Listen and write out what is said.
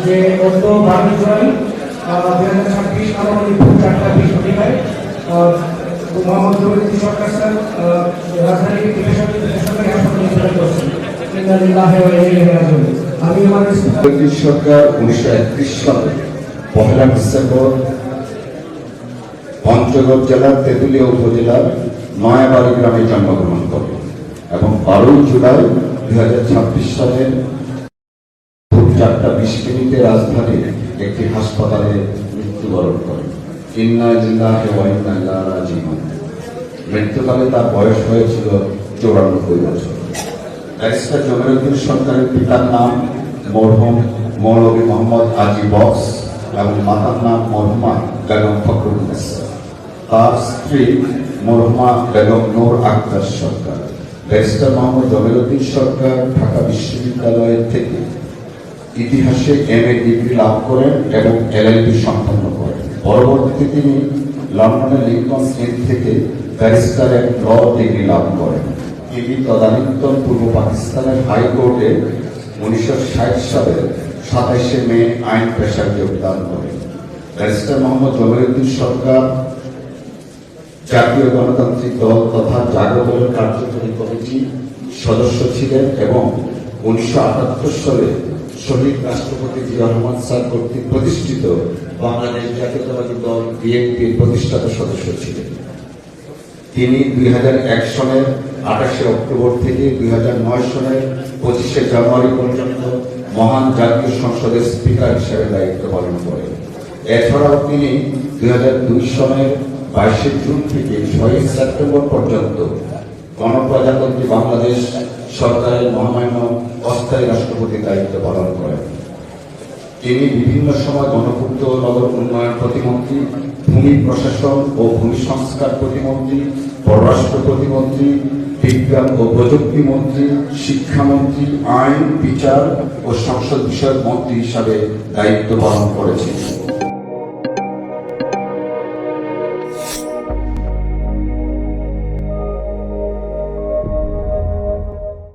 যে গত 12 জুলাই 2026 আনুমানিক 4টা 20 মিনিটে মোহাম্মদ জমিরুদ্দিন সরকার স্যার রাজধানী বেসরকারি হাসপাতালে ইন্তেকাল করেছেন। আমি আমার সরকার 1931 সালে 1 ডিসেম্বর পঞ্চগড় জেলার তেঁতুলিয়া উপজেলার নয়াবাড়ি গ্রামে জন্মগ্রহণ করেন এবং 12 জুলাই 2026 সালের 4টা 20 মিনিটে রাজধানীর একটি হাসপাতালে মৃত্যুবরণ করেন। ইন্না লিল্লাহি ওয়া ইন্না ইলাইহি রাজিউন। মৃত্যুকালে তার বয়স হয়েছিল 94 বছর। ব্যারিস্টার জমিরুদ্দিন সরকারের পিতার নাম মরহুম মৌলভী মোহাম্মদ আজি বক্স এবং মাতার নাম মরহুমা বেগম ফখরুন্নেছা। তার স্ত্রী মরহুমা বেগম নূর আক্তার সরকার। ব্যারিস্টার মোহাম্মদ জমিরুদ্দিন সরকার ঢাকা বিশ্ববিদ্যালয় থেকে ইতিহাসে MA ডিগ্রি লাভ করেন এবং LLB সম্পন্ন করেন। পরবর্তীতে তিনি লন্ডনের লিঙ্কন ইন থেকে ব্যারিস্টারের ল ডিগ্রি লাভ করেন। তিনি তদানীন্তন পূর্ব পাকিস্তানের হাইকোর্টে 1960 সালের 27শে মে আইন পেশায় যোগদান করেন। ব্যারিস্টার মোহাম্মদ জমিরুদ্দিন সরকার জাতীয় গণতান্ত্রিক দল তথা জাগরণের কার্যকরী কমিটির সদস্য ছিলেন এবং 1978 সালে শহীদ রাষ্ট্রপতি জিয়া রহমান স্যার কর্তৃক প্রতিষ্ঠিত বাংলাদেশ জাতীয়তাবাদী দল BNPর প্রতিষ্ঠাতা সদস্য ছিলেন। তিনি 2001 সনের 28শে অক্টোবর থেকে 2009 সনের 25শে জানুয়ারি পর্যন্ত মহান জাতীয় সংসদের স্পিকার হিসেবে দায়িত্ব পালন করেন। এছাড়াও তিনি 2002 সনের 22শে জুন থেকে 6ই সেপ্টেম্বর পর্যন্ত গণপ্রজাতন্ত্রী বাংলাদেশ সরকারের মহামান্য অস্থায়ী রাষ্ট্রপতির দায়িত্ব পালন করেন। তিনি বিভিন্ন সময় গণপূর্ত নগর উন্নয়ন প্রতিমন্ত্রী, ভূমি প্রশাসন ও ভূমি সংস্কার প্রতিমন্ত্রী, পররাষ্ট্র প্রতিমন্ত্রী, বিজ্ঞান ও প্রযুক্তি মন্ত্রী, শিক্ষামন্ত্রী, আইন, বিচার ও সংসদ বিষয়ক মন্ত্রী হিসাবে দায়িত্ব পালন করেছেন।